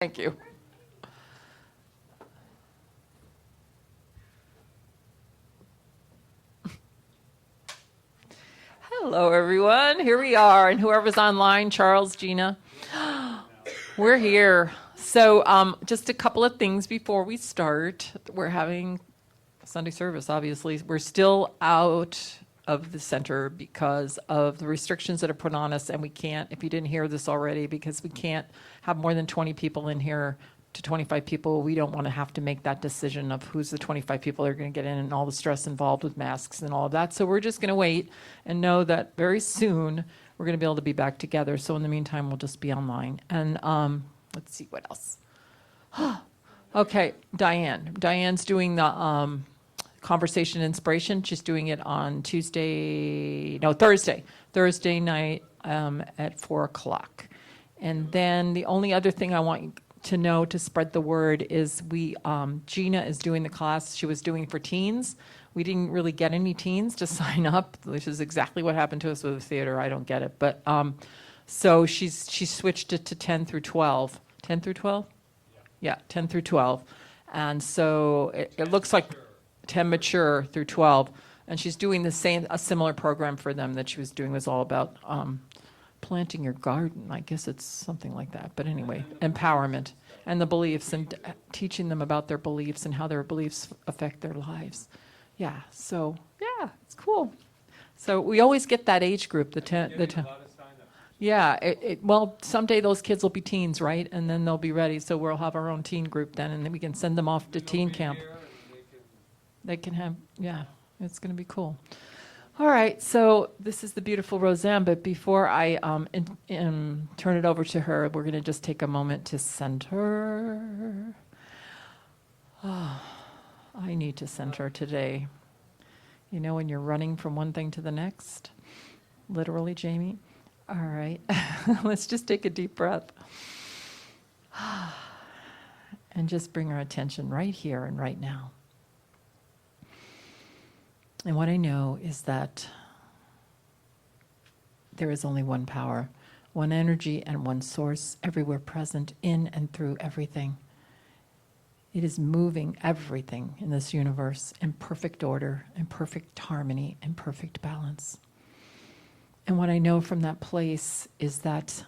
Thank you. Hello, everyone. Here we are. And whoever's online, Charles, Gina, we're here. So just a couple of things before we start. We're having Sunday service, obviously. We're still out of the center because of the restrictions that are put on us, and we can't, if you didn't hear this already, because we can't have more than 20 people in here to 25 people. We don't want to have to make that decision of who's the 25 people that are going to get in and all the stress involved with masks and all of that. So we're just going to wait and know that very soon we're going to be able to be back together. So in the meantime, we'll just be online. And let's see what else. Okay, Diane. Diane's doing the conversation inspiration. She's doing it on Thursday night at 4:00. And then the only other thing I want to know to spread the word is Gina is doing the class she was doing for teens. We didn't really get any teens to sign up, which is exactly what happened to us with the theater. I don't get it. But so she switched it to 10 through 12. 10 through 12? Yeah, 10 through 12. And so it looks like 10 mature through 12. And she's doing a similar program for them that she was doing, was all about planting your garden. I guess it's something like that. But anyway, empowerment and the beliefs, and teaching them about their beliefs and how their beliefs affect their lives. Yeah, so yeah, it's cool. So we always get that age group, the 10. Yeah, well, someday those kids will be teens, right? And then they'll be ready. So we'll have our own teen group then, and then we can send them off to teen camp. They can have, yeah, it's going to be cool. All right, so this is the beautiful Roseanne, but before I turn it over to her, we're going to just take a moment to center. Oh, I need to center today. You know, when you're running from one thing to the next, literally, Jamie. All right, let's just take a deep breath and just bring our attention right here and right now. And what I know is that there is only one power, one energy, and one source everywhere present in and through everything. It is moving everything in this universe in perfect order, in perfect harmony, in perfect balance. And what I know from that place is that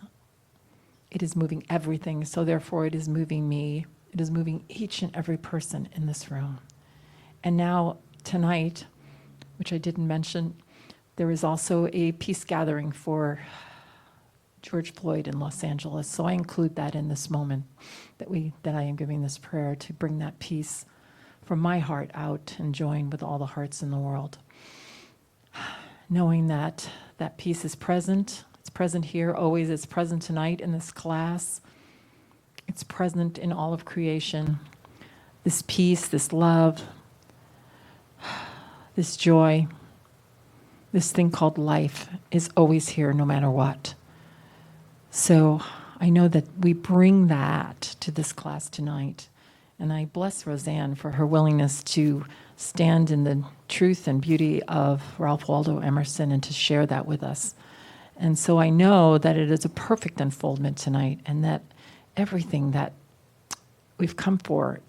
it is moving everything, so therefore it is moving me. It is moving each and every person in this room. And now, tonight, which I didn't mention, there is also a peace gathering for George Floyd in Los Angeles. So I include that in this moment, that I am giving this prayer to bring that peace from my heart out and join with all the hearts in the world. Knowing that that peace is present. It's present here always. It's present tonight in this class. It's present in all of creation. This peace, this love, this joy, this thing called life is always here no matter what. So I know that we bring that to this class tonight. And I bless Roseanne for her willingness to stand in the truth and beauty of Ralph Waldo Emerson and to share that with us. And so I know that it is a perfect unfoldment tonight, and that everything that we've come for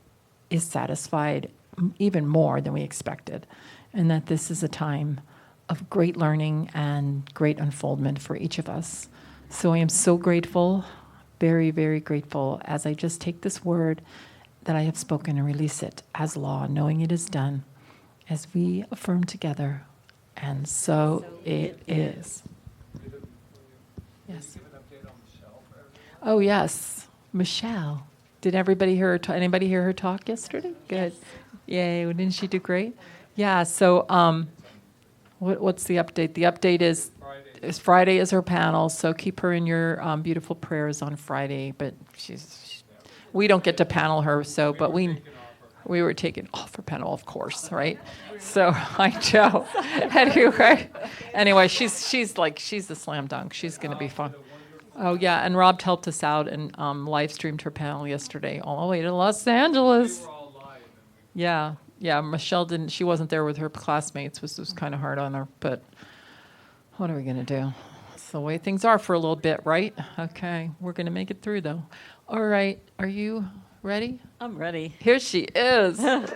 is satisfied even more than we expected. And that this is a time of great learning and great unfoldment for each of us. So I am so grateful, very, very grateful, as I just take this word that I have spoken and release it as law, knowing it is done, as we affirm together. And so it is. Yes. Oh, yes. Michelle. Did everybody hear her anybody hear her talk yesterday? Good. Yay. Didn't she do great? Yeah, so what's the update? The update is Friday is her panel, so keep her in your beautiful prayers on Friday. But we don't get to panel her, so but we were taken off her panel, of course, right? So I know. Anyway, she's the slam dunk. She's going to be fun. Oh yeah, and Rob helped us out and live streamed her panel yesterday all the way to Los Angeles. Yeah. Yeah, Michelle she wasn't there with her classmates, which was kind of hard on her, but what are we going to do? It's the way things are for a little bit, right? Okay, we're going to make it through, though. All right, are you ready? I'm ready. Here she is. They were so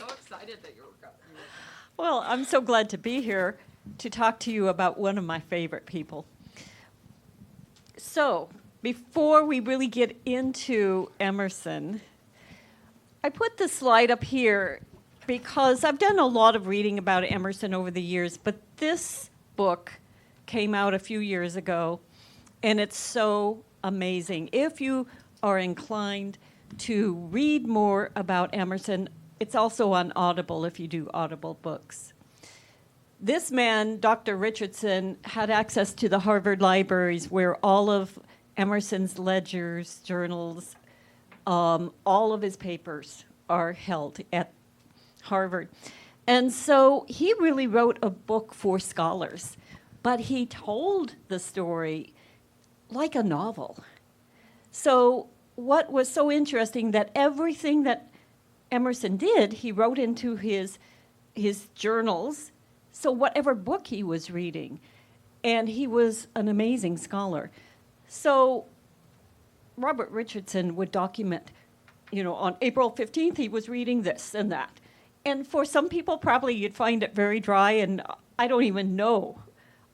excited that you were coming. Well, I'm so glad to be here to talk to you about one of my favorite people. So, before we really get into Emerson, I put the slide up here because I've done a lot of reading about Emerson over the years, but this book came out a few years ago, and it's so amazing. If you are inclined to read more about Emerson, it's also on Audible if you do Audible books. This man, Dr. Richardson, had access to the Harvard libraries where all of Emerson's ledgers, journals, all of his papers are held at Harvard. And so he really wrote a book for scholars, but he told the story like a novel. So what was so interesting that everything that Emerson did, he wrote into his journals, so whatever book he was reading, and he was an amazing scholar. So Robert Richardson would document, on April 15th, he was reading this and that. And for some people, probably you'd find it very dry, and I don't even know.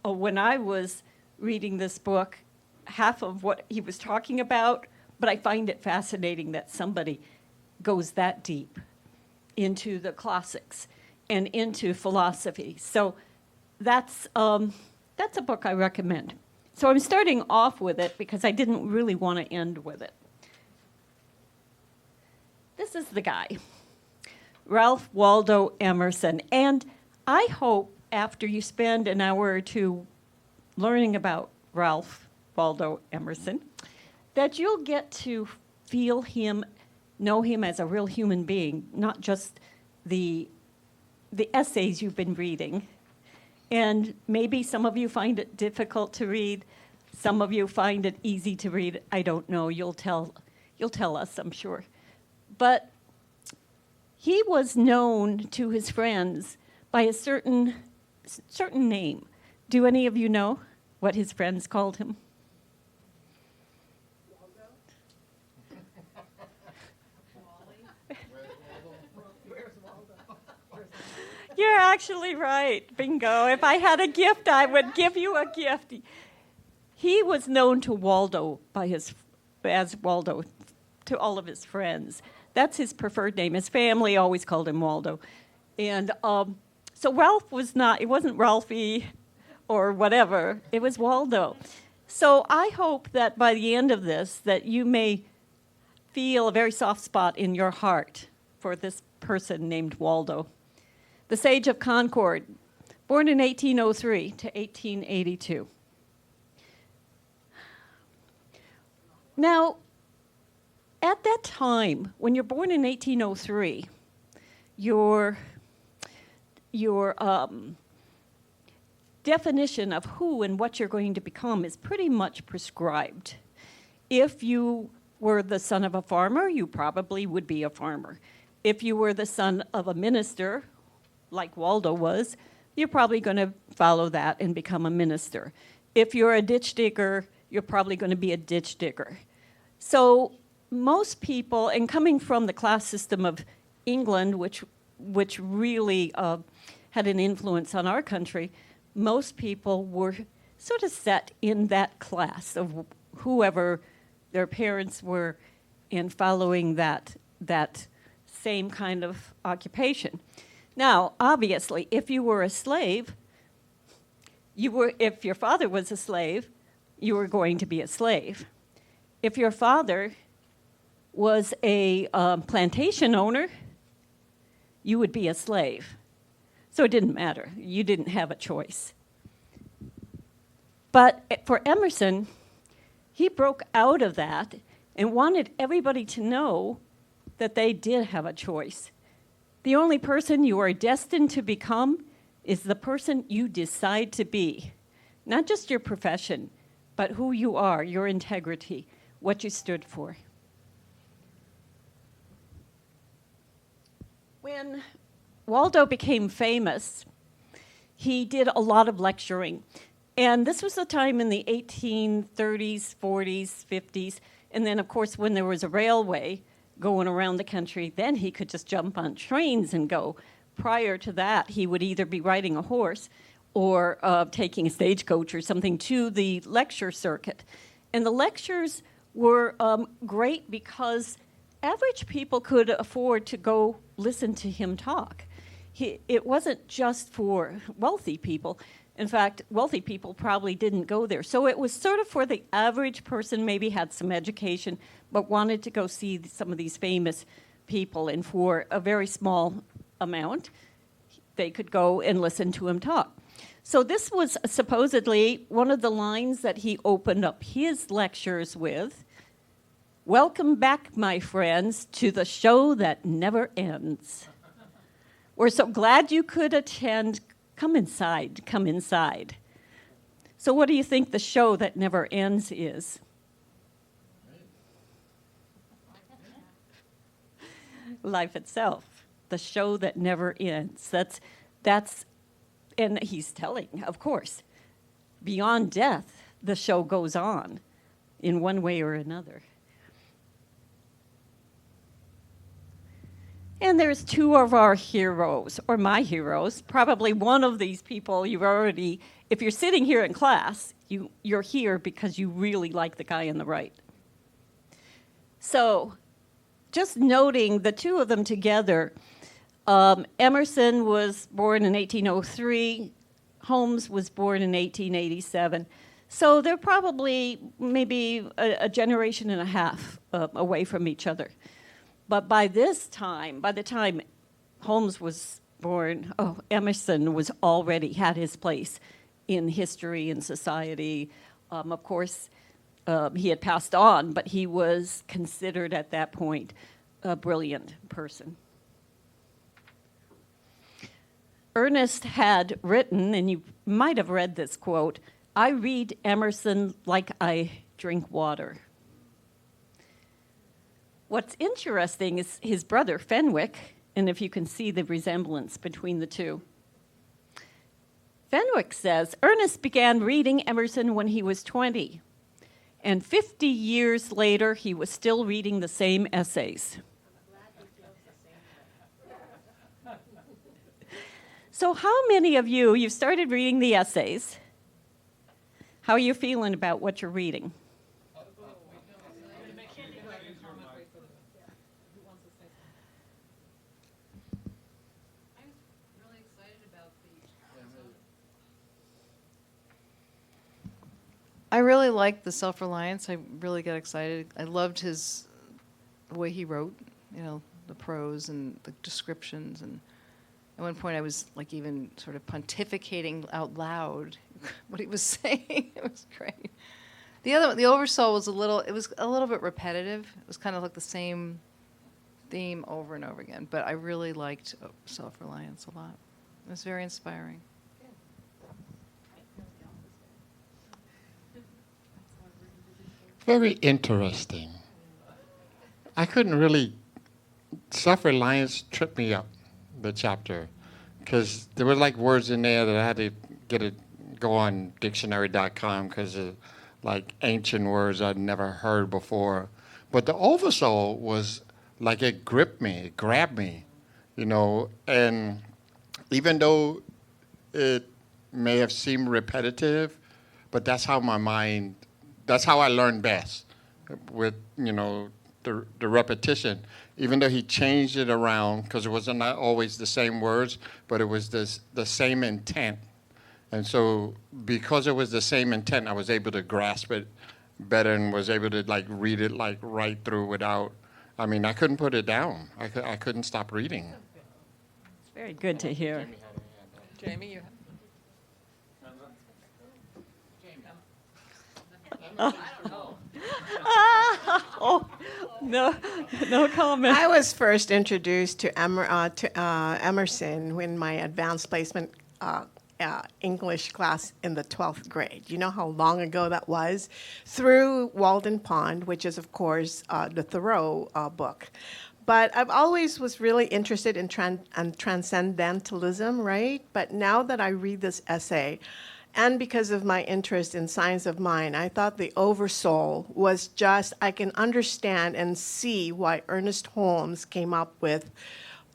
When I was reading this book, half of what he was talking about, but I find it fascinating that somebody goes that deep into the classics and into philosophy. So that's a book I recommend. So I'm starting off with it because I didn't really want to end with it. This is the guy, Ralph Waldo Emerson. And I hope after you spend an hour or two learning about Ralph Waldo Emerson, that you'll get to feel him, know him as a real human being, not just the essays you've been reading. And maybe some of you find it difficult to read. Some of you find it easy to read. I don't know. You'll tell us, I'm sure. But he was known to his friends by a certain name. Do any of you know what his friends called him? You're actually right. Bingo. If I had a gift, I would give you a gift. He was known to Waldo as Waldo to all of his friends. That's his preferred name. His family always called him Waldo. And so Ralph it wasn't Ralphie or whatever. It was Waldo. So I hope that by the end of this, that you may feel a very soft spot in your heart for this person named Waldo. The Sage of Concord, born in 1803 to 1882. Now, at that time, when you're born in 1803, your definition of who and what you're going to become is pretty much prescribed. If you were the son of a farmer, you probably would be a farmer. If you were the son of a minister, like Waldo was, you're probably going to follow that and become a minister. If you're a ditch digger, you're probably going to be a ditch digger. So most people, and coming from the class system of England, which really had an influence on our country, most people were sort of set in that class of whoever their parents were in following that same kind of occupation. Now, obviously, if you were a slave, if your father was a slave, you were going to be a slave. If your father was a plantation owner, you would be a slave. So it didn't matter. You didn't have a choice. But for Emerson, he broke out of that and wanted everybody to know that they did have a choice. The only person you are destined to become is the person you decide to be. Not just your profession, but who you are, your integrity, what you stood for. When Waldo became famous, he did a lot of lecturing. And this was a time in the 1830s, 40s, 50s. And then, of course, when there was a railway going around the country, then he could just jump on trains and go. Prior to that, he would either be riding a horse or taking a stagecoach or something to the lecture circuit. And the lectures were great because average people could afford to go listen to him talk. It wasn't just for wealthy people. In fact, wealthy people probably didn't go there. So it was sort of for the average person, maybe had some education, but wanted to go see some of these famous people. And for a very small amount, they could go and listen to him talk. So this was supposedly one of the lines that he opened up his lectures with. Welcome back, my friends, to the show that never ends. We're so glad you could attend. Come inside, come inside. So what do you think the show that never ends is? Life itself, the show that never ends. That's, and he's telling, of course, beyond death, the show goes on in one way or another. And there's two of our heroes, or my heroes. Probably one of these people you've already, if you're sitting here in class, you're here because you really like the guy on the right. So just noting the two of them together, Emerson was born in 1803, Holmes was born in 1887. So they're probably maybe a generation and a half away from each other. But by this time, by the time Holmes was born, Emerson was already had his place in history and society. Of course, he had passed on, but he was considered at that point a brilliant person. Ernest had written, and you might have read this quote, "I read Emerson like I drink water." What's interesting is his brother, Fenwick, and if you can see the resemblance between the two. Fenwick says, Ernest began reading Emerson when he was 20, and 50 years later, he was still reading the same essays. So how many of you've started reading the essays? How are you feeling about what you're reading? I really liked the self-reliance. I really got excited. I loved the way he wrote, the prose and the descriptions. And at one point I was like even sort of pontificating out loud what he was saying. It was great. The Oversoul was a little bit repetitive. It was kind of like the same theme over and over again. But I really liked self-reliance a lot. It was very inspiring. Very interesting. I couldn't really, self-reliance tripped me up, the chapter, because there were like words in there that I had to go on dictionary.com because of like ancient words I'd never heard before. But the oversoul was like it gripped me, it grabbed me, and even though it may have seemed repetitive, but that's how I learned best, with, the repetition. Even though he changed it around, because it wasn't always the same words, but it was the same intent. And so because it was the same intent, I was able to grasp it better and was able to read it right through without, I couldn't put it down. I couldn't stop reading. It's very good to hear. Jamie, you have. No comment. I was first introduced to Emerson when my advanced placement English class in the 12th grade. You know how long ago that was? Through Walden Pond, which is, of course, the Thoreau book. but I've always was really interested in transcendentalism, right? But now that I read this essay, and because of my interest in science of mind, I thought the oversoul was just, I can understand and see why Ernest Holmes came up with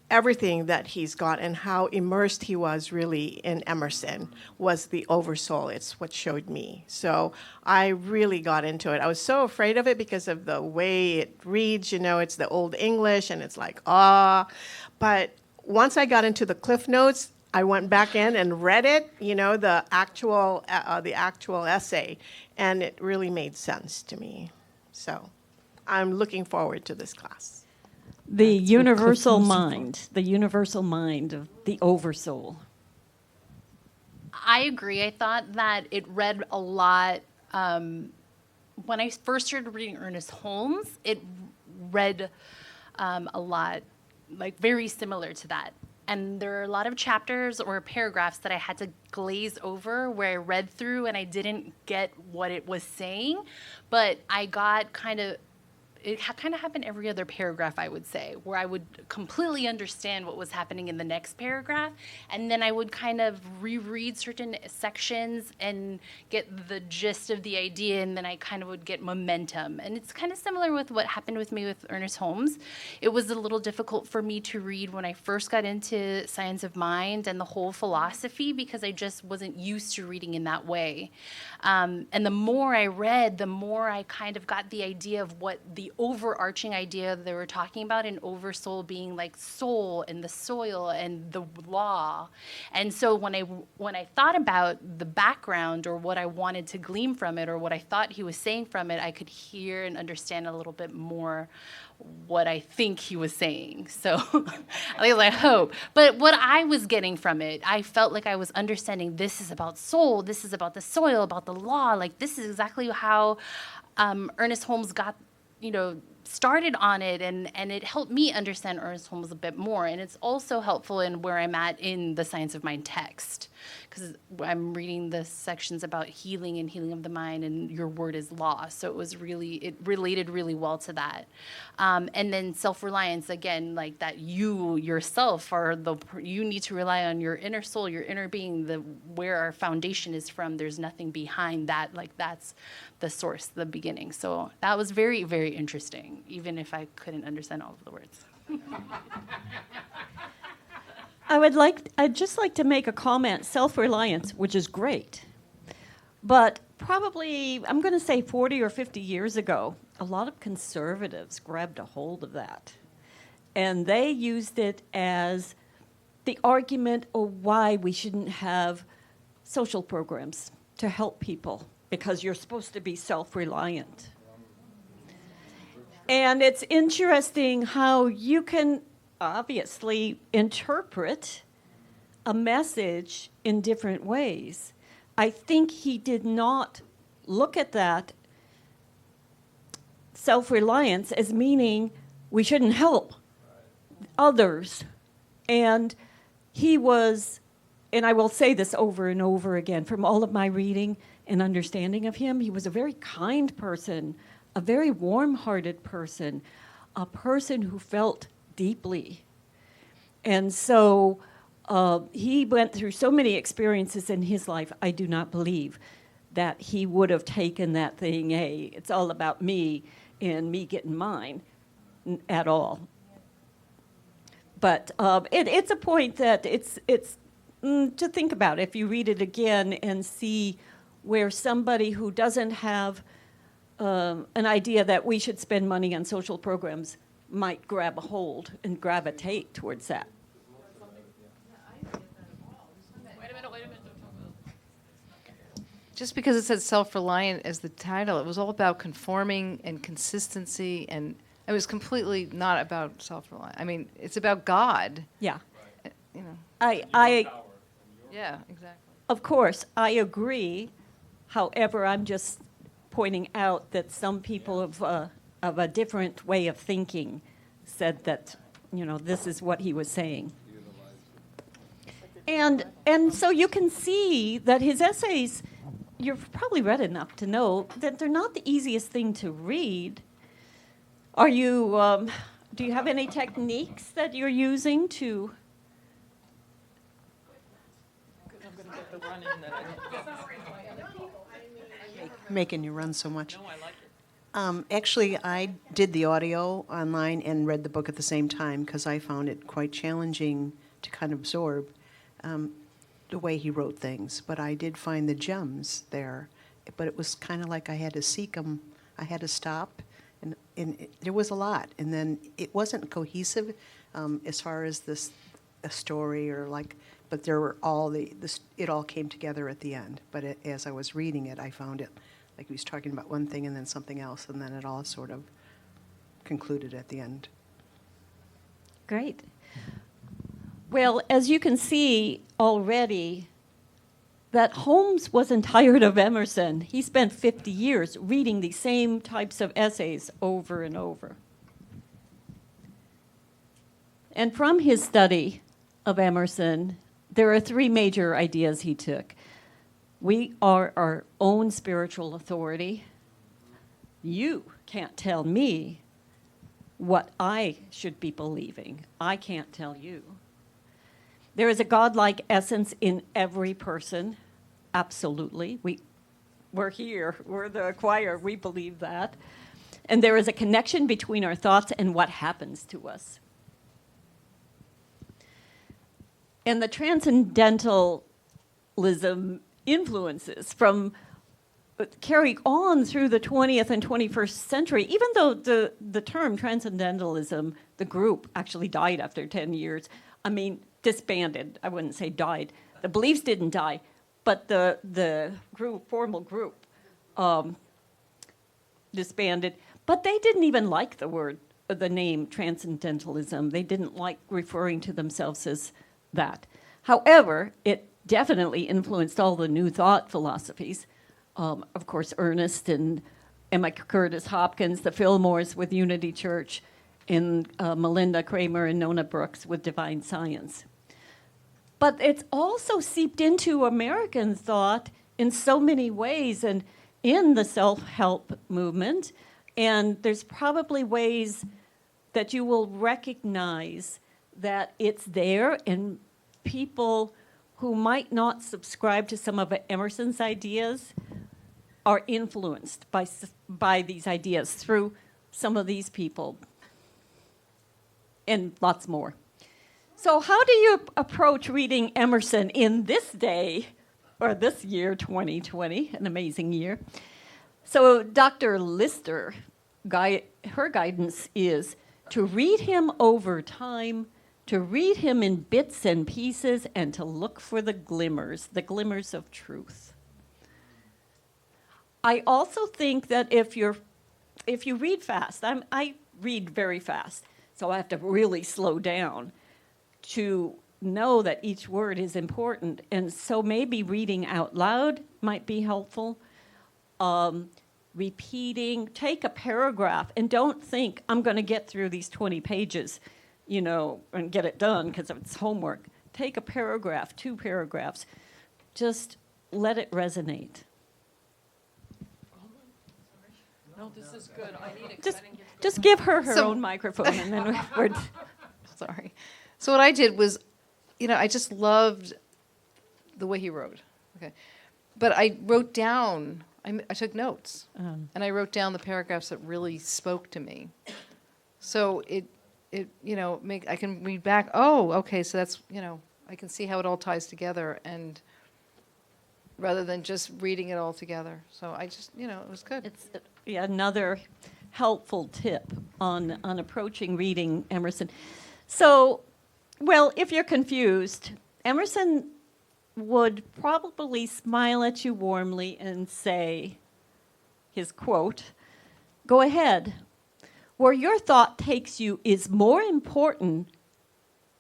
everything that he's got and how immersed he was really in Emerson was the oversoul. It's what showed me. So I really got into it. I was so afraid of it because of the way it reads, it's the Old English and it's like, But once I got into the Cliff Notes, I went back in and read it, the actual essay, and it really made sense to me. So I'm looking forward to this class. The universal mind of the oversoul. I agree. I thought that it read a lot. When I first started reading Ernest Holmes, it read a lot, like very similar to that. And there are a lot of chapters or paragraphs that I had to glaze over where I read through and I didn't get what it was saying, but I got it kind of happened every other paragraph, I would say, where I would completely understand what was happening in the next paragraph, and then I would kind of reread certain sections and get the gist of the idea, and then I kind of would get momentum. And it's kind of similar with what happened with me with Ernest Holmes. It was a little difficult for me to read when I first got into Science of Mind and the whole philosophy because I just wasn't used to reading in that way. And the more I read, the more I kind of got the idea of what the overarching idea they were talking about, an oversoul being like soul and the soil and the law. And so when I thought about the background or what I wanted to glean from it or what I thought he was saying from it, I could hear and understand a little bit more what I think he was saying. So at least I hope. But what I was getting from it, I felt like I was understanding this is about soul, this is about the soil, about the law. Like this is exactly how Ernest Holmes got, started on it, and it helped me understand Ernest Holmes a bit more. And it's also helpful in where I'm at in the Science of Mind text, because I'm reading the sections about healing and healing of the mind, and your word is law. So it related really well to that. And then self-reliance, again, like that you yourself you need to rely on your inner soul, your inner being, where our foundation is from. There's nothing behind that. Like that's the source, the beginning. So that was very, very interesting, even if I couldn't understand all of the words. I'd just like to make a comment, self-reliance, which is great. But probably, I'm going to say 40 or 50 years ago, a lot of conservatives grabbed a hold of that. And they used it as the argument of why we shouldn't have social programs to help people, because you're supposed to be self-reliant. And it's interesting how you can obviously interpret a message in different ways. I think he did not look at that self-reliance as meaning we shouldn't help others. And he was, and I will say this over and over again, from all of my reading and understanding of him, he was a very kind person, a very warm-hearted person, a person who felt deeply. And so he went through so many experiences in his life, I do not believe that he would have taken that thing, hey, it's all about me and me getting mine, at all. But it's a point that it's to think about if you read it again and see where somebody who doesn't have an idea that we should spend money on social programs might grab a hold and gravitate towards that. Just because it said self-reliant as the title, it was all about conforming and consistency, and it was completely not about self-reliant. I mean, it's about God. Yeah. You know. Yeah, exactly. Of course, I agree. However, I'm just pointing out that some people of a different way of thinking said that, this is what he was saying. And so you can see that his essays, you've probably read enough to know that they're not the easiest thing to read. do you have any techniques that you're using to? Making you run so much. Actually, I did the audio online and read the book at the same time because I found it quite challenging to kind of absorb the way he wrote things. But I did find the gems there. But it was kind of like I had to seek them. I had to stop, and there was a lot. And then it wasn't cohesive as far as a story or like. But there were it all came together at the end. But as I was reading it, I found it like he was talking about one thing and then something else, and then it all sort of concluded at the end. Great. Well, as you can see already, that Holmes wasn't tired of Emerson. He spent 50 years reading the same types of essays over and over. And from his study of Emerson, there are 3 major ideas he took. We are our own spiritual authority. You can't tell me what I should be believing. I can't tell you. There is a godlike essence in every person. Absolutely. We're here. We're the choir. We believe that. And there is a connection between our thoughts and what happens to us. And the transcendentalism influences from carrying on through the 20th and 21st century, even though the term transcendentalism, the group, actually died after 10 years. I mean, disbanded. I wouldn't say died. The beliefs didn't die, but the group, formal group, disbanded. But they didn't even like the name transcendentalism. They didn't like referring to themselves as that. However, it definitely influenced all the New Thought philosophies. Of course, Ernest and Emma Curtis Hopkins, the Fillmores with Unity Church, and Melinda Kramer and Nona Brooks with Divine Science. But it's also seeped into American thought in so many ways and in the self-help movement. And there's probably ways that you will recognize that it's there, and people who might not subscribe to some of Emerson's ideas are influenced by these ideas through some of these people and lots more. So how do you approach reading Emerson in this day, or this year, 2020, an amazing year? So Dr. Lister, her guidance is to read him over time, to read him in bits and pieces, and to look for the glimmers of truth. I also think that if you read fast, I read very fast, so I have to really slow down to know that each word is important, and so maybe reading out loud might be helpful. Repeating, take a paragraph, and don't think I'm going to get through these 20 pages, and get it done because it's homework. Take a paragraph, 2 paragraphs. Just let it resonate. No, this is good. I need it. Just give her own microphone, and then we're Sorry. So what I did was, I just loved the way he wrote. Okay. But I wrote down, I took notes, and I wrote down the paragraphs that really spoke to me. So I can read back, oh, okay, so that's, I can see how it all ties together, and rather than just reading it all together. So I just, it was good. It's another helpful tip on approaching reading Emerson. So, well, if you're confused, Emerson would probably smile at you warmly and say, his quote, "Go ahead. Where your thought takes you is more important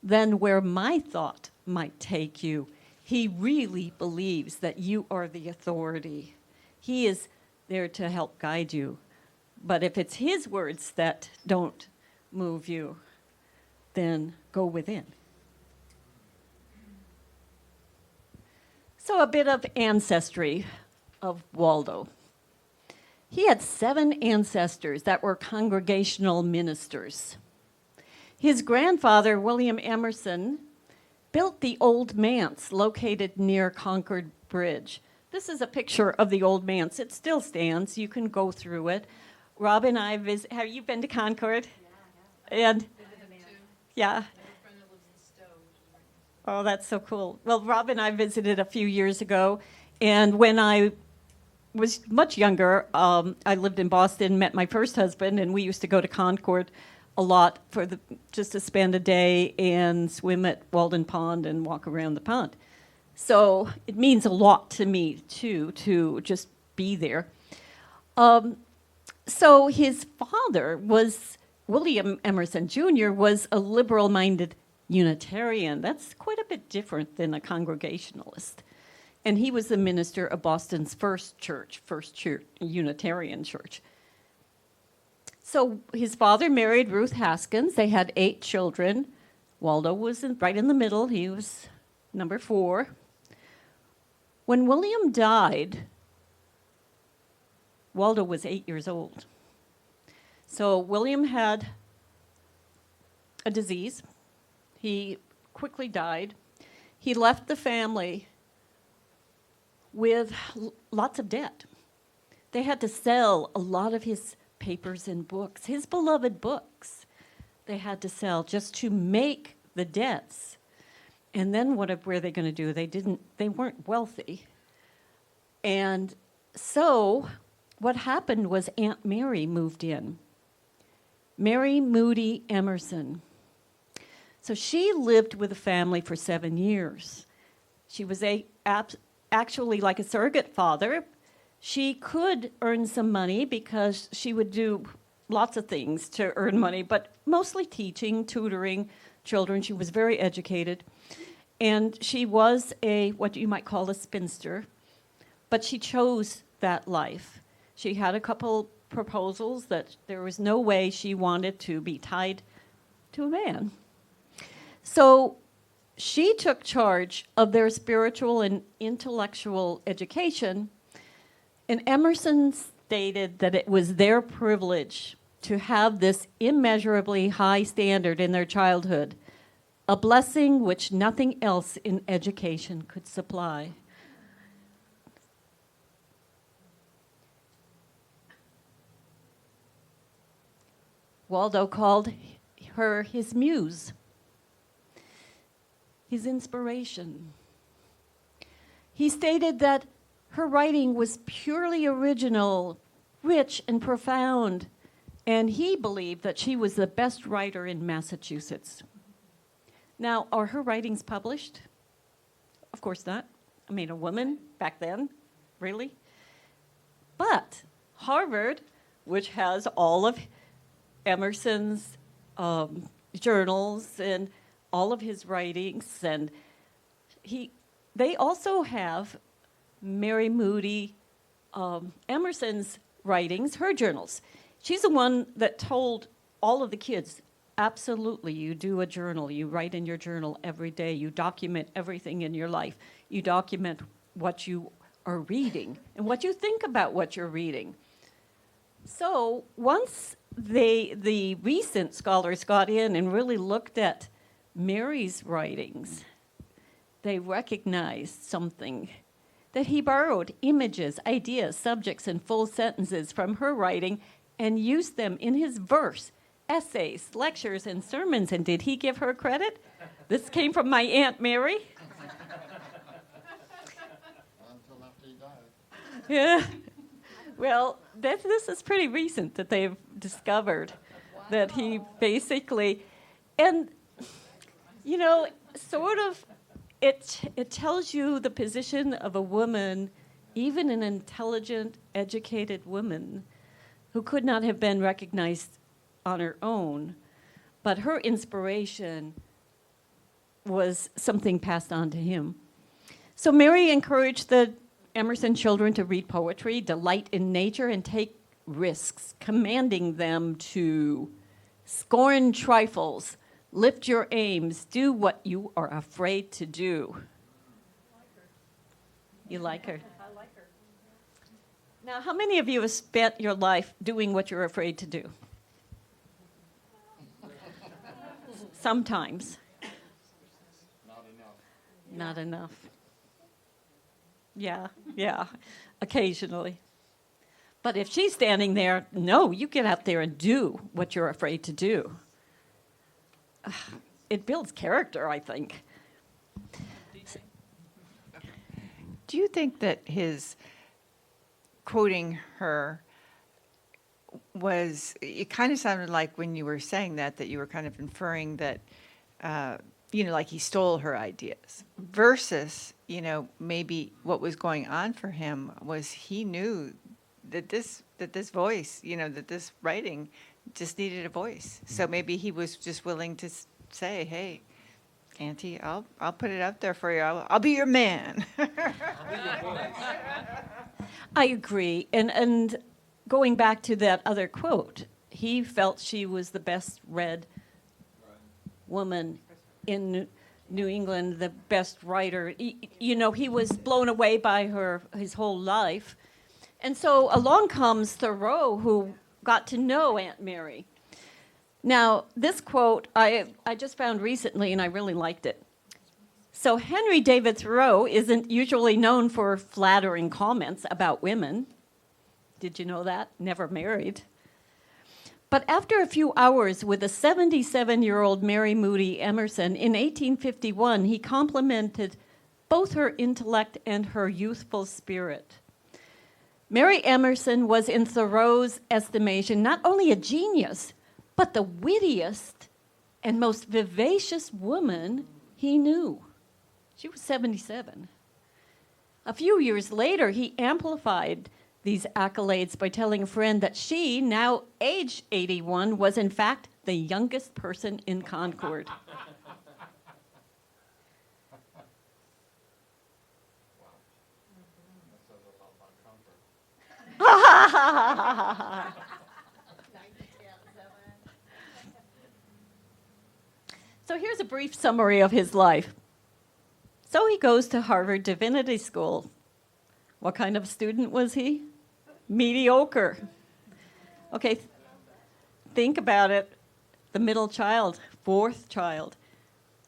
than where my thought might take you." He really believes that you are the authority. He is there to help guide you. But if it's his words that don't move you, then go within. So a bit of ancestry of Waldo. He had 7 ancestors that were congregational ministers. His grandfather, William Emerson, built the Old Manse located near Concord Bridge. This is a picture of the Old Manse. It still stands. You can go through it. Rob and I visit. Have you been to Concord? Yeah. And yeah. Oh, that's so cool. Well, Rob and I visited a few years ago, and when I was much younger, I lived in Boston, met my first husband, and we used to go to Concord a lot just to spend a day and swim at Walden Pond and walk around the pond. So it means a lot to me, too, to just be there. So his father was, William Emerson Jr., was a liberal-minded Unitarian. That's quite a bit different than a Congregationalist. And he was the minister of Boston's first church, Unitarian church. So his father married Ruth Haskins. They had 8 children. Waldo was right in the middle. He was number 4. When William died, Waldo was 8 years old. So William had a disease. He quickly died. He left the family with lots of debt. They had to sell a lot of his papers and books, his beloved books. They had to sell just to make the debts. And then what were they going to do? They weren't wealthy. And so what happened was Aunt Mary moved in. Mary Moody Emerson. So she lived with the family for 7 years. She was actually like a surrogate father. She could earn some money because she would do lots of things to earn money, but mostly teaching, tutoring children. She was very educated. And she was what you might call a spinster, but she chose that life. She had a couple proposals that there was no way she wanted to be tied to a man. So she took charge of their spiritual and intellectual education, and Emerson stated that it was their privilege to have this immeasurably high standard in their childhood, a blessing which nothing else in education could supply. Waldo called her his muse, his inspiration. He stated that her writing was purely original, rich, and profound, and he believed that she was the best writer in Massachusetts. Now, are her writings published? Of course not. I mean, a woman back then, really? But Harvard, which has all of Emerson's journals and all of his writings, and they also have Mary Moody Emerson's writings, her journals. She's the one that told all of the kids, absolutely, you do a journal. You write in your journal every day. You document everything in your life. You document what you are reading and what you think about what you're reading. So once the recent scholars got in and really looked at Mary's writings, they recognized something, that he borrowed images, ideas, subjects, and full sentences from her writing and used them in his verse, essays, lectures, and sermons. And did he give her credit? This came from my Aunt Mary. Until after he died. Yeah. Well, this is pretty recent that they've discovered that he basically, and, you know, sort of, it tells you the position of a woman, even an intelligent, educated woman, who could not have been recognized on her own, but her inspiration was something passed on to him. So Mary encouraged the Emerson children to read poetry, delight in nature, and take risks, commanding them to scorn trifles, lift your aims, do what you are afraid to do. You like her? I like her. Now, how many of you have spent your life doing what you're afraid to do? Sometimes. Not enough. Yeah, yeah, occasionally. But if she's standing there, no, you get out there and do what you're afraid to do. It builds character, I think. Do you think that his quoting her was, it kind of sounded like when you were saying that you were kind of inferring that, like he stole her ideas versus, maybe what was going on for him was he knew that this voice, that this writing just needed a voice. So maybe he was just willing to say, hey, Auntie, I'll put it out there for you. I'll be your man. I agree. And going back to that other quote, he felt she was the best read woman in New England, the best writer. He was blown away by her his whole life. And so along comes Thoreau, who got to know Aunt Mary. Now, this quote I just found recently, and I really liked it. So Henry David Thoreau isn't usually known for flattering comments about women. Did you know that? Never married. But after a few hours with a 77-year-old Mary Moody Emerson in 1851, he complimented both her intellect and her youthful spirit. Mary Emerson was, in Thoreau's estimation, not only a genius, but the wittiest and most vivacious woman he knew. She was 77. A few years later, he amplified these accolades by telling a friend that she, now age 81, was in fact the youngest person in Concord. So here's a brief summary of his life. So he goes to Harvard Divinity School. What kind of student was he? Mediocre. Okay, think about it. The middle child, fourth child.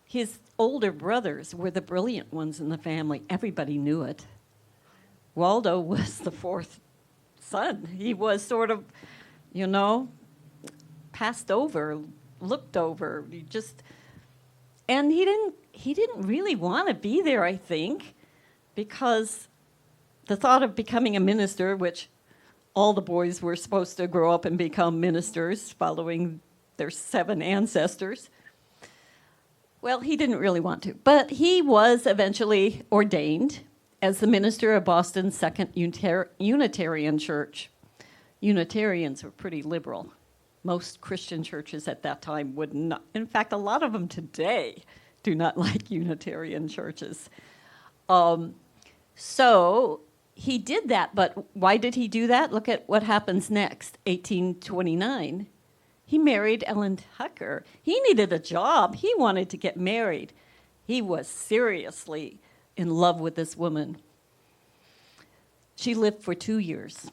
His older brothers were the brilliant ones in the family. Everybody knew it. Waldo was the fourth son. He was sort of, passed over, looked over. And he didn't really want to be there, I think, because the thought of becoming a minister, which all the boys were supposed to grow up and become ministers following their 7 ancestors. Well, he didn't really want to, but he was eventually ordained as the minister of Boston's Second Unitarian Church. Unitarians were pretty liberal. Most Christian churches at that time would not. In fact, a lot of them today do not like Unitarian churches. So he did that, but why did he do that? Look at what happens next, 1829. He married Ellen Tucker. He needed a job. He wanted to get married. He was seriously in love with this woman. She lived for 2 years.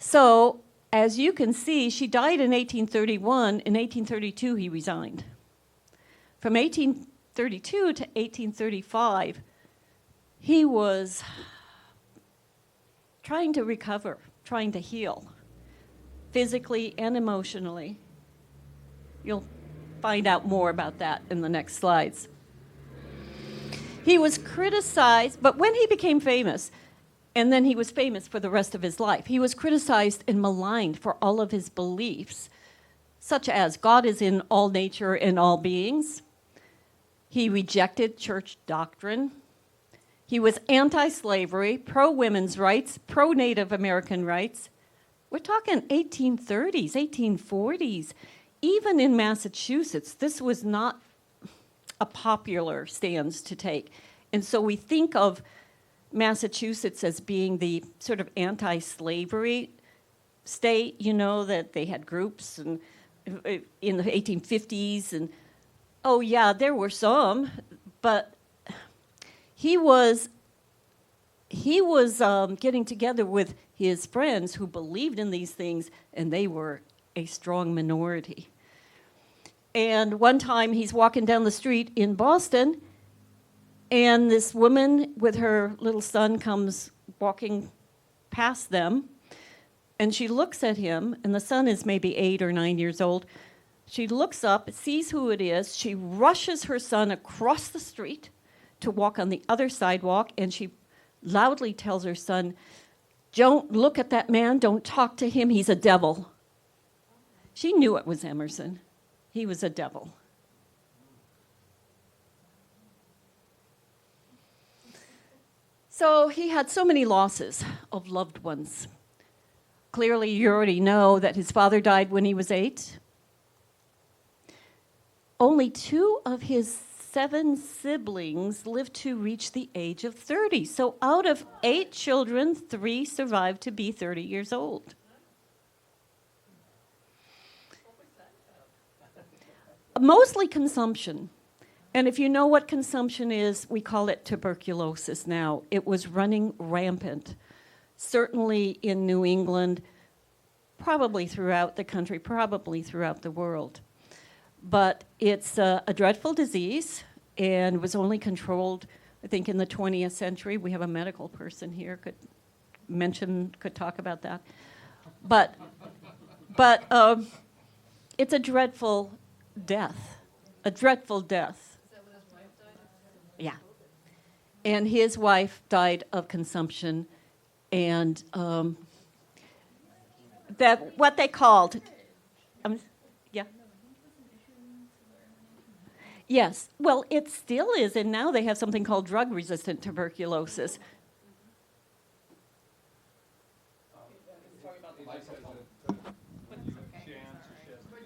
So, as you can see, she died in 1831. In 1832, he resigned. From 1832 to 1835, he was trying to recover, trying to heal, physically and emotionally. You'll find out more about that in the next slides. He was criticized, but when he became famous, and then he was famous for the rest of his life, he was criticized and maligned for all of his beliefs, such as God is in all nature and all beings. He rejected church doctrine. He was anti-slavery, pro-women's rights, pro-Native American rights. We're talking 1830s, 1840s. Even in Massachusetts, this was not a popular stance to take. And so we think of Massachusetts as being the sort of anti-slavery state, that they had groups and in the 1850s. And, oh, yeah, there were some, but he was getting together with his friends who believed in these things, and they were a strong minority. And one time he's walking down the street in Boston, and this woman with her little son comes walking past them, and she looks at him, and the son is maybe 8 or 9 years old. She looks up, sees who it is. She rushes her son across the street to walk on the other sidewalk, and she loudly tells her son, "Don't look at that man. Don't talk to him. He's a devil." She knew it was Emerson. He was a devil. So he had so many losses of loved ones. Clearly, you already know that his father died when he was 8. Only 2 of his 7 siblings lived to reach the age of 30. So out of 8 children, 3 survived to be 30 years old. Mostly consumption. And if you know what consumption is, we call it tuberculosis now. It was running rampant, certainly in New England, probably throughout the country, probably throughout the world. But it's a dreadful disease and was only controlled, I think, in the 20th century. We have a medical person here could talk about that. But it's a dreadful death, a dreadful death. Is that when his wife died? Yeah. And his wife died of consumption, and that what they called, yeah. Yes, well, it still is, and now they have something called drug-resistant tuberculosis.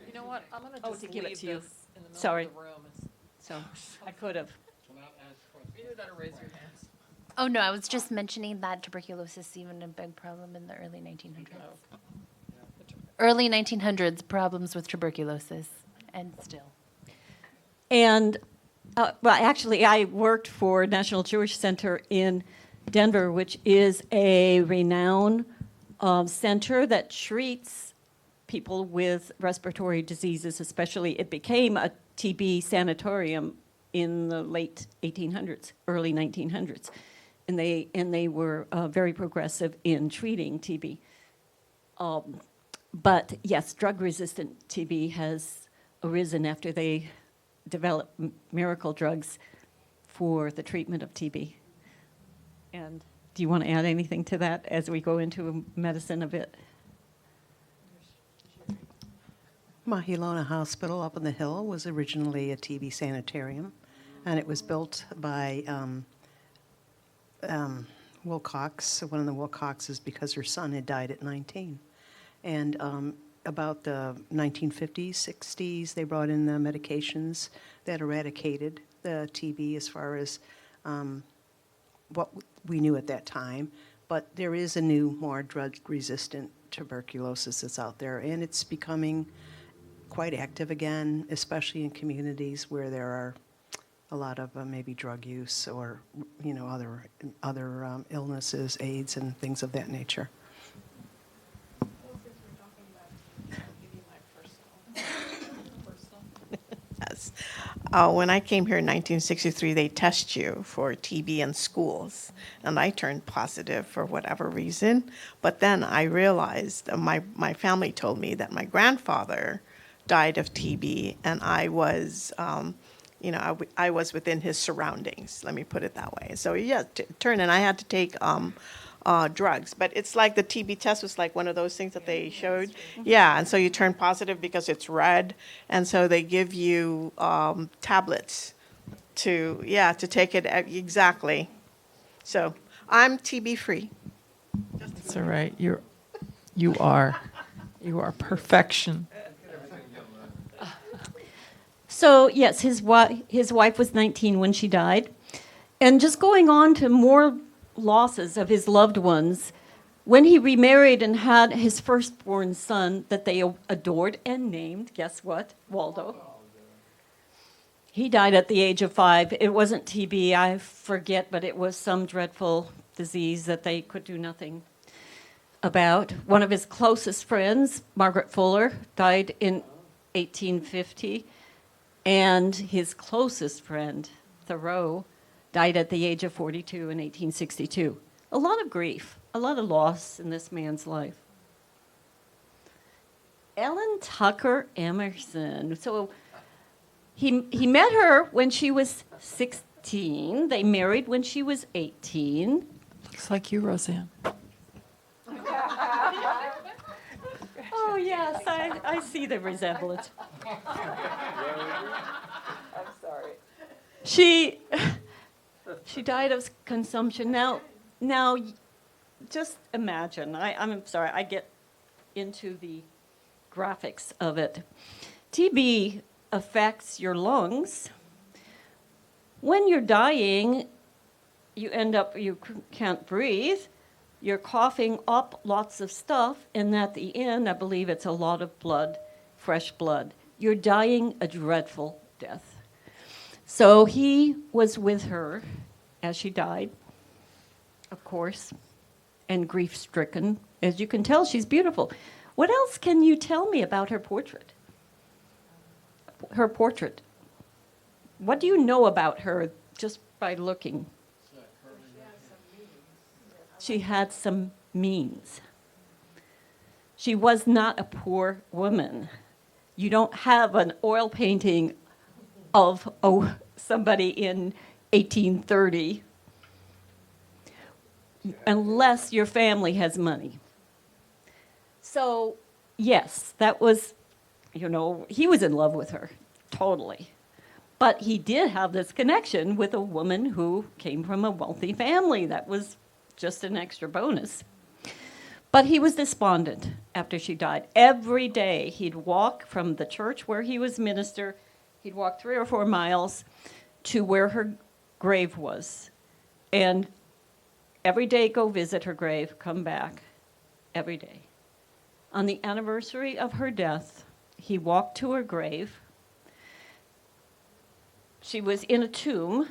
You know what? I'm going to Oh, just to give it leave to you. this in the middle Sorry. of the room. So I could have. You better raise your hands. Oh, no, I was just mentioning that tuberculosis is even a big problem in the early 1900s. Early 1900s, problems with tuberculosis, and still. And, well, actually, I worked for National Jewish Center in Denver, which is a renowned center that treats people with respiratory diseases, especially. It became a TB sanatorium in the late 1800s, early 1900s. And they were very progressive in treating TB. But yes, drug-resistant TB has arisen after they developed miracle drugs for the treatment of TB. And do you want to add anything to that as we go into medicine a bit? Mahilona Hospital up on the hill was originally a TB sanitarium, and it was built by Wilcox, one of the Wilcoxes, because her son had died at 19. And about the 1950s, 60s, they brought in the medications that eradicated the TB as far as what we knew at that time. But there is a new, more drug-resistant tuberculosis that's out there, and it's becoming quite active again, especially in communities where there are a lot of maybe drug use or other illnesses, AIDS, and things of that nature. Yes. When I came here in 1963, they test you for TB in schools, and I turned positive for whatever reason. But then I realized, my family told me that my grandfather died of TB, and I was, I was within his surroundings. Let me put it that way. So yeah, turned, and I had to take drugs. But it's like the TB test was like one of those things that they showed. Yeah, and so you turn positive because it's red, and so they give you tablets to take it exactly. So I'm TB free. That's all right. You are perfection. So yes, his wife was 19 when she died. And just going on to more losses of his loved ones, when he remarried and had his firstborn son that they adored and named, guess what? Waldo. He died at the age of 5. It wasn't TB, I forget, but it was some dreadful disease that they could do nothing about. One of his closest friends, Margaret Fuller, died in 1850. And his closest friend, Thoreau, died at the age of 42 in 1862. A lot of grief, a lot of loss in this man's life. Ellen Tucker Emerson. So he met her when she was 16. They married when she was 18. Looks like you, Roseanne. Oh, yes, I see the resemblance. I'm sorry. She died of consumption. Now, just imagine. I'm sorry, I get into the graphics of it. TB affects your lungs. When you're dying, you can't breathe. You're coughing up lots of stuff, and at the end, I believe it's a lot of blood, fresh blood. You're dying a dreadful death. So he was with her as she died, of course, and grief-stricken. As you can tell, she's beautiful. What else can you tell me about her portrait? Her portrait. What do you know about her just by looking? She had some means. She was not a poor woman. You don't have an oil painting of somebody in 1830 unless your family has money. So, yes, that was, he was in love with her, totally. But he did have this connection with a woman who came from a wealthy family. That was just an extra bonus. But he was despondent after she died. Every day he'd walk from the church where he was minister, he'd walk 3 or 4 miles to where her grave was. And every day go visit her grave, come back, every day. On the anniversary of her death, he walked to her grave. She was in a tomb.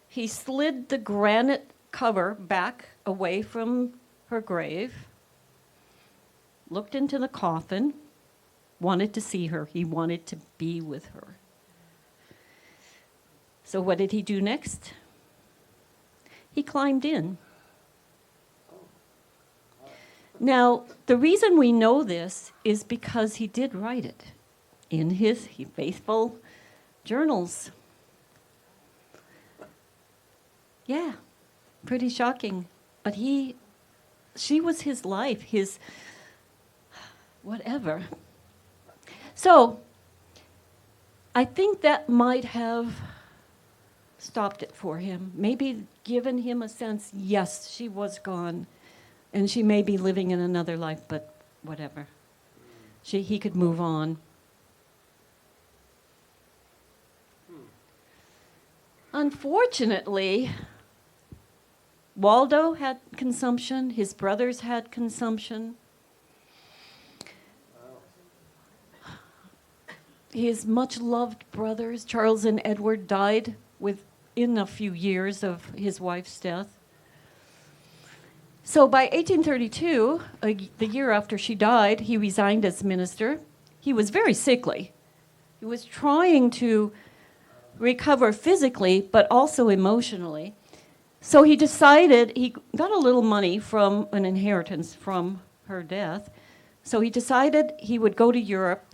He slid the granite cover back away from her grave, looked into the coffin, wanted to see her. He wanted to be with her. So what did he do next? He climbed in. Now, the reason we know this is because he did write it in his faithful journals. Yeah, pretty shocking. But she was his life, his whatever. So, I think that might have stopped it for him. Maybe given him a sense, yes, she was gone. And she may be living in another life, but whatever. He could move on. Unfortunately, Waldo had consumption. His brothers had consumption. His much-loved brothers, Charles and Edward, died within a few years of his wife's death. So by 1832, the year after she died, he resigned as minister. He was very sickly. He was trying to recover physically, but also emotionally. So he decided, he got a little money from an inheritance from her death. So he decided he would go to Europe.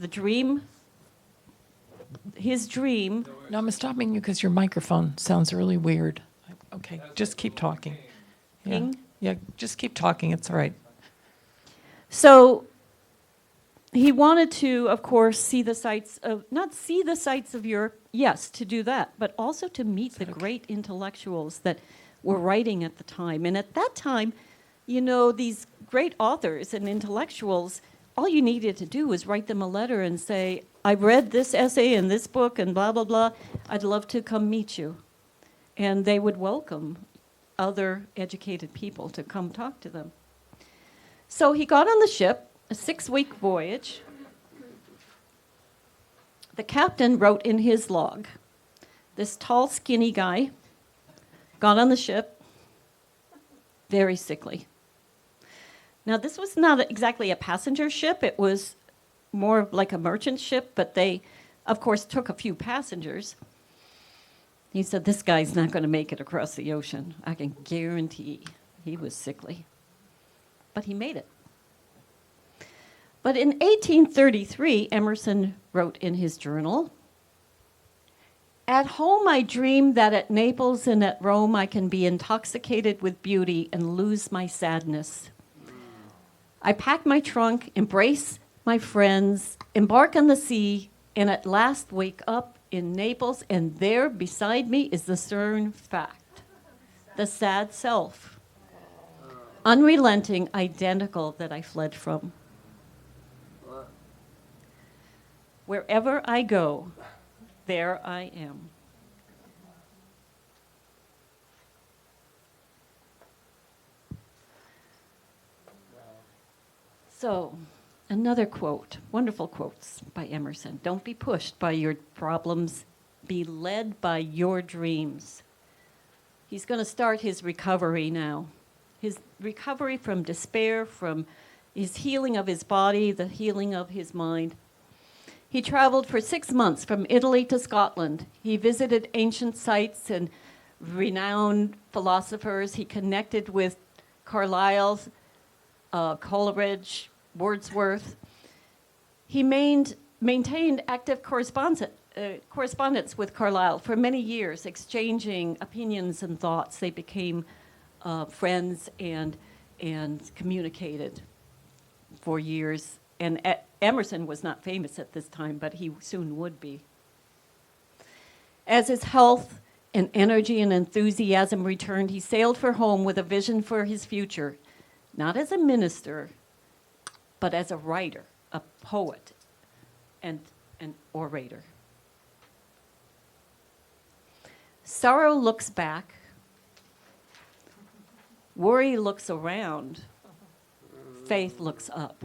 His dream. No, I'm stopping you because your microphone sounds really weird. Okay, just keep talking. Yeah. Yeah, just keep talking. It's all right. So he wanted to, of course, not see the sights of Europe, yes, to do that, but also to meet the great intellectuals that were writing at the time. And at that time, these great authors and intellectuals, all you needed to do was write them a letter and say, I read this essay in this book and blah, blah, blah. I'd love to come meet you. And they would welcome other educated people to come talk to them. So he got on the ship, a 6-week voyage. The captain wrote in his log, this tall, skinny guy got on the ship, very sickly. Now, this was not exactly a passenger ship. It was more like a merchant ship, but they of course, took a few passengers. He said, this guy's not going to make it across the ocean. I can guarantee he was sickly. But he made it. But in 1833, Emerson wrote in his journal, "At home I dream that at Naples and at Rome I can be intoxicated with beauty and lose my sadness. I pack my trunk, embrace my friends, embark on the sea, and at last wake up in Naples, and there beside me is the stern fact, the sad self, unrelenting, identical that I fled from. Wherever I go, there I am." So, another quote, wonderful quotes by Emerson. Don't be pushed by your problems, be led by your dreams. He's going to start his recovery now. His recovery from despair, from his healing of his body, the healing of his mind. He traveled for 6 months from Italy to Scotland. He visited ancient sites and renowned philosophers. He connected with Carlyle, Coleridge, Wordsworth. He maintained active correspondence with Carlyle for many years, exchanging opinions and thoughts. They became friends and communicated for years. And Emerson was not famous at this time, but he soon would be. As his health and energy and enthusiasm returned, he sailed for home with a vision for his future, not as a minister, but as a writer, a poet, and an orator. Sorrow looks back, worry looks around, faith looks up.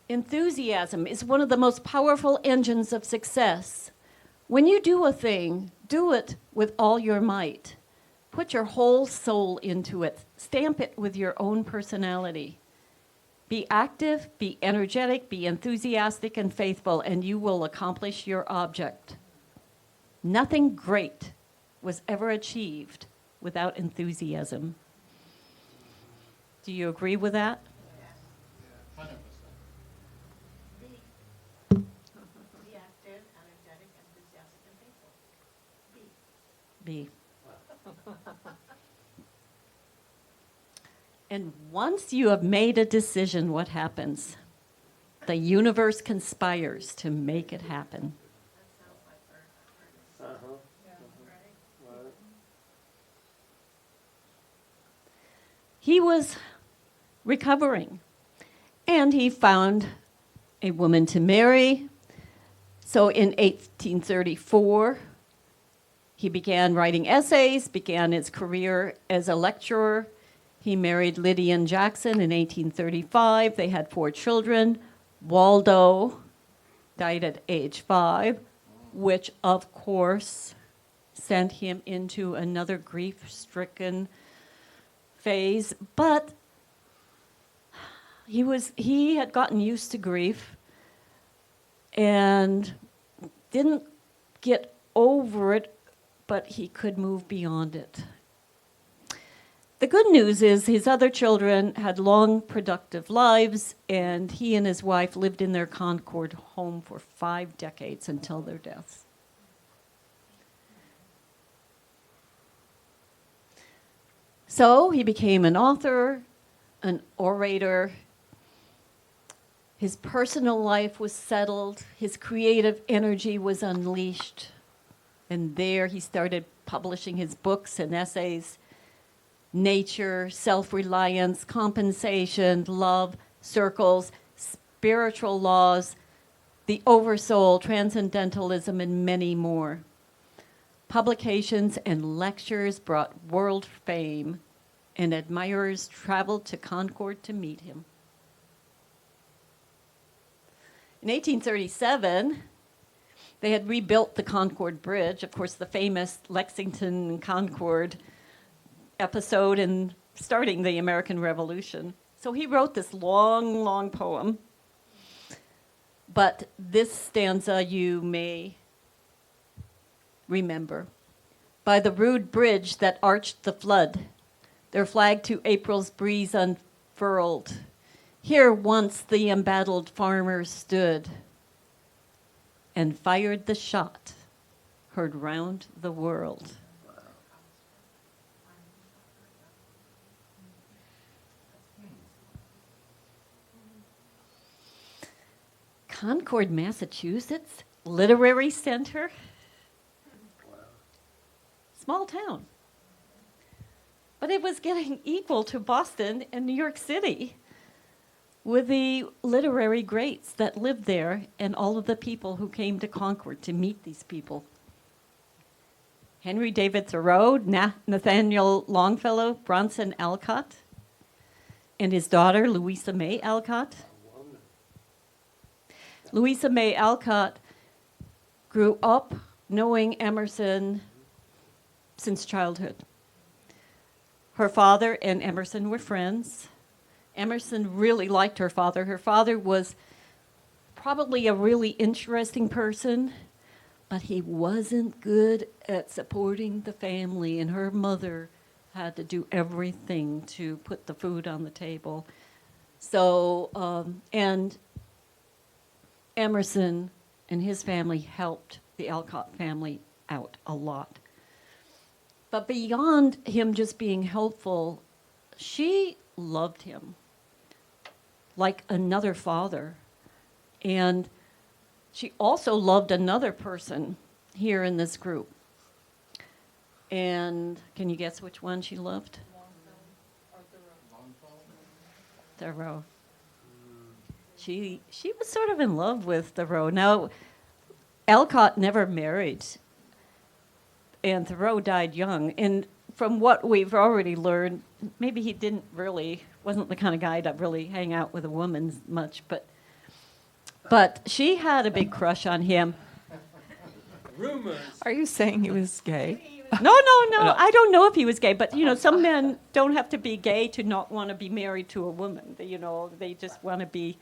Enthusiasm is one of the most powerful engines of success. When you do a thing, do it with all your might. Put your whole soul into it. Stamp it with your own personality. Be active, be energetic, be enthusiastic and faithful, and you will accomplish your object. Nothing great was ever achieved without enthusiasm. Do you agree with that? Be. And once you have made a decision, what happens? The universe conspires to make it happen. He was recovering, and he found a woman to marry. So in 1834, he began writing essays, began his career as a lecturer. He married Lydian Jackson in 1835. They had 4 children. Waldo died at age 5, which of course sent him into another grief-stricken phase. But he had gotten used to grief and didn't get over it, but he could move beyond it. The good news is his other children had long, productive lives, and he and his wife lived in their Concord home for 5 decades until their deaths. So he became an author, an orator. His personal life was settled. His creative energy was unleashed. And there he started publishing his books and essays. Nature, self-reliance, compensation, love, circles, spiritual laws, the oversoul, transcendentalism, and many more. Publications and lectures brought world fame, and admirers traveled to Concord to meet him. In 1837, they had rebuilt the Concord Bridge, of course, the famous Lexington and Concord episode in starting the American Revolution. So he wrote this long, long poem. But this stanza you may remember. By the rude bridge that arched the flood, their flag to April's breeze unfurled. Here once the embattled farmers stood and fired the shot heard round the world. Concord, Massachusetts, literary center. Small town. But it was getting equal to Boston and New York City with the literary greats that lived there and all of the people who came to Concord to meet these people. Henry David Thoreau, Nathaniel Longfellow, Bronson Alcott, and his daughter, Louisa May Alcott. Louisa May Alcott grew up knowing Emerson since childhood. Her father and Emerson were friends. Emerson really liked her father. Her father was probably a really interesting person, but he wasn't good at supporting the family, and her mother had to do everything to put the food on the table. So, and Emerson and his family helped the Alcott family out a lot. But beyond him just being helpful, she loved him like another father. And she also loved another person here in this group. And can you guess which one she loved? Thoreau. She was sort of in love with Thoreau. Now, Alcott never married, and Thoreau died young. And from what we've already learned, maybe he wasn't the kind of guy to really hang out with a woman much, but she had a big crush on him. Are you saying he was gay? No, I don't know if he was gay, but, some men don't have to be gay to not want to be married to a woman. They just want to be,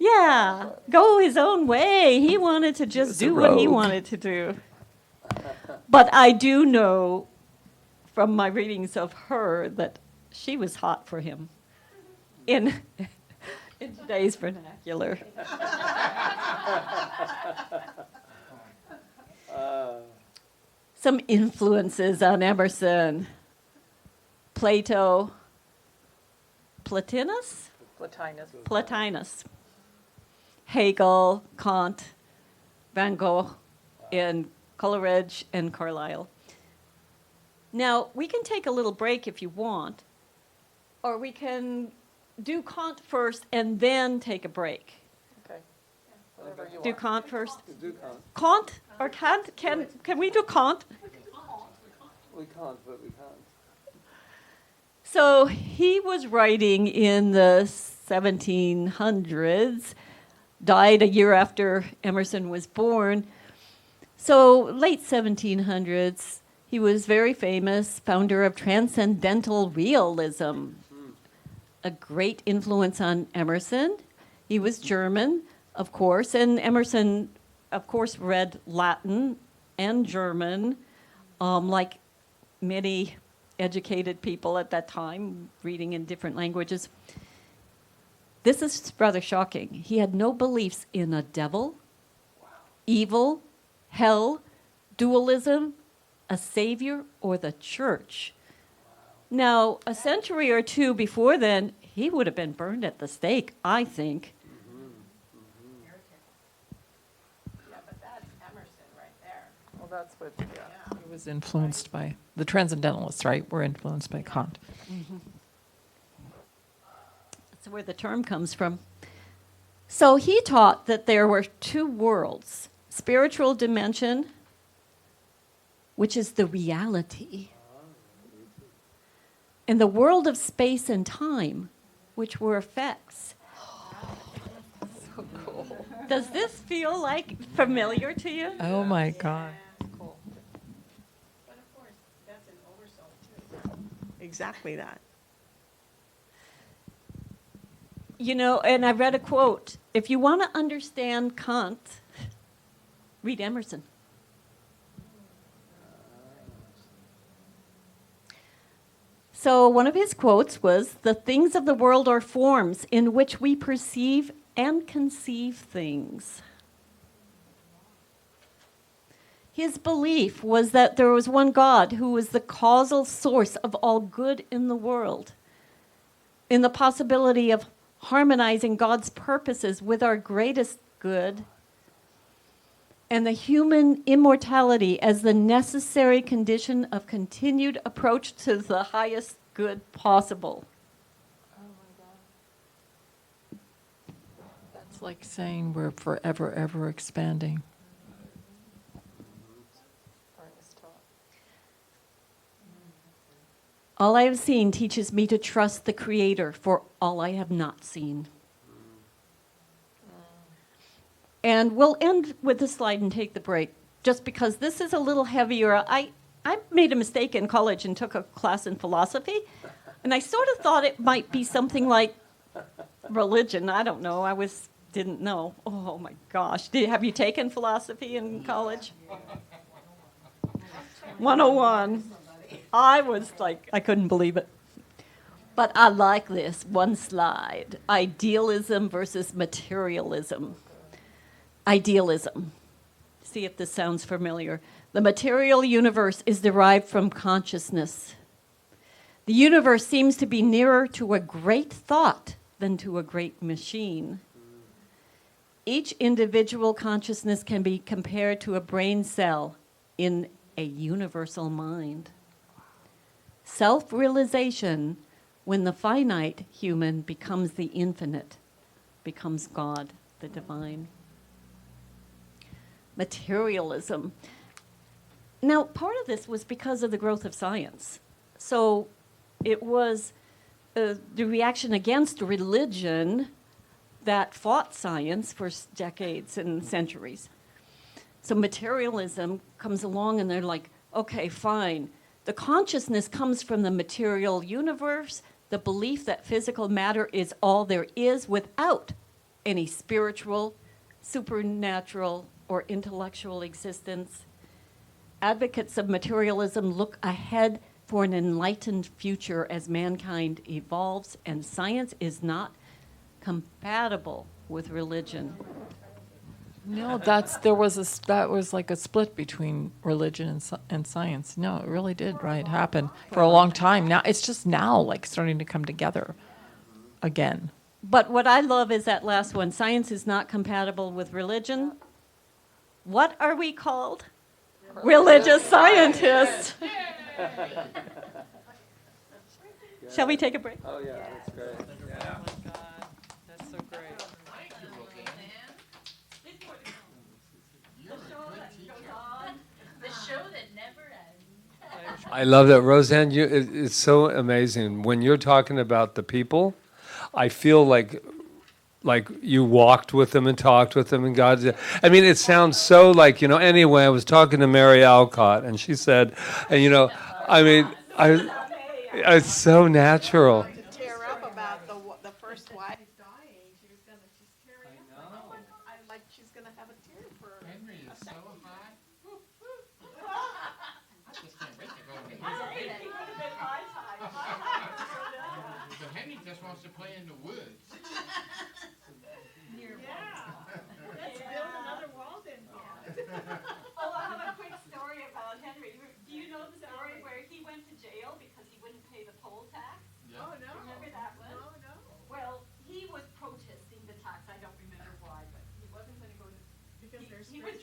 yeah, go his own way. He wanted to just do what he wanted to do. But I do know from my readings of her that she was hot for him in today's vernacular. Some influences on Emerson. Plato. Plotinus? Plotinus. Hegel, Kant, Van Gogh, and Coleridge, and Carlyle. Now, we can take a little break if you want, or we can do Kant first and then take a break. Okay. Whatever you Do want. Kant first? Do Kant. Kant or Kant? Can we do Kant? We can't, but we can't. So he was writing in the 1700s, died a year after Emerson was born. So late 1700s, he was very famous, founder of Transcendental Realism, a great influence on Emerson. He was German, of course, and Emerson, of course, read Latin and German, like many educated people at that time, reading in different languages. This is rather shocking. He had no beliefs in a devil, evil, hell, dualism, a savior, or the church. Now, a century or two before then, he would have been burned at the stake, I think. Yeah, but that's Emerson right there. Well, that's what he was influenced by. The Transcendentalists, right, were influenced by Kant. That's where the term comes from. So he taught that there were two worlds, spiritual dimension, which is the reality, and the world of space and time, which were effects. So cool. Does this feel like familiar to you? Oh my God. But of course, that's an oversoul too. exactly that. You know, and I read a quote, if you want to understand Kant, read Emerson. So one of his quotes was, the things of the world are forms in which we perceive and conceive things. His belief was that there was one God who was the causal source of all good in the world, in the possibility of harmonizing God's purposes with our greatest good, and the human immortality as the necessary condition of continued approach to the highest good possible. That's like saying we're forever, ever expanding. All I have seen teaches me to trust the Creator for all I have not seen. And we'll end with this slide and take the break, just because this is a little heavier. I made a mistake in college and took a class in philosophy, and I sort of thought it might be something like religion. I don't know. Didn't know. Oh my gosh. Have you taken philosophy in college? 101. I was like, I couldn't believe it. But I like this one slide. Idealism versus materialism. Idealism. See if this sounds familiar. The material universe is derived from consciousness. The universe seems to be nearer to a great thought than to a great machine. Each individual consciousness can be compared to a brain cell in a universal mind. Self-realization, when the finite human becomes the infinite, becomes God, the divine. Materialism. Now, part of this was because of the growth of science. So it was the reaction against religion that fought science for decades and centuries. So materialism comes along and they're like, okay, fine. The consciousness comes from the material universe, the belief that physical matter is all there is without any spiritual, supernatural, or intellectual existence. Advocates of materialism look ahead for an enlightened future as mankind evolves, and science is not compatible with religion. No, that was like a split between religion and science. No, it really did, right? Happen for a long time. Now it's just now like starting to come together again. But what I love is that last one. Science is not compatible with religion. What are we called? Religious scientists. Shall we take a break? Oh, yeah, that's great. Oh my God, that's so great. The show that never ends. I love that, Roseanne. It's so amazing when you're talking about the people. I feel like you walked with them and talked with them, and God. I mean, it sounds so like Anyway, I was talking to Mary Alcott, and she said, and it's so natural. To tear up about the first wife dying, she's tearing up. Like she's gonna have a tear for Henry is so hot. I just can't wait to go to So Henry just wants to play in the woods. Let's build another Walden pond. Oh, I have a quick story about Henry. Do you know the story where he went to jail because he wouldn't pay the poll tax? Oh, no. Remember that one? No. Well, he was protesting the tax. I don't remember why, but he wasn't going to go to. Because there's He was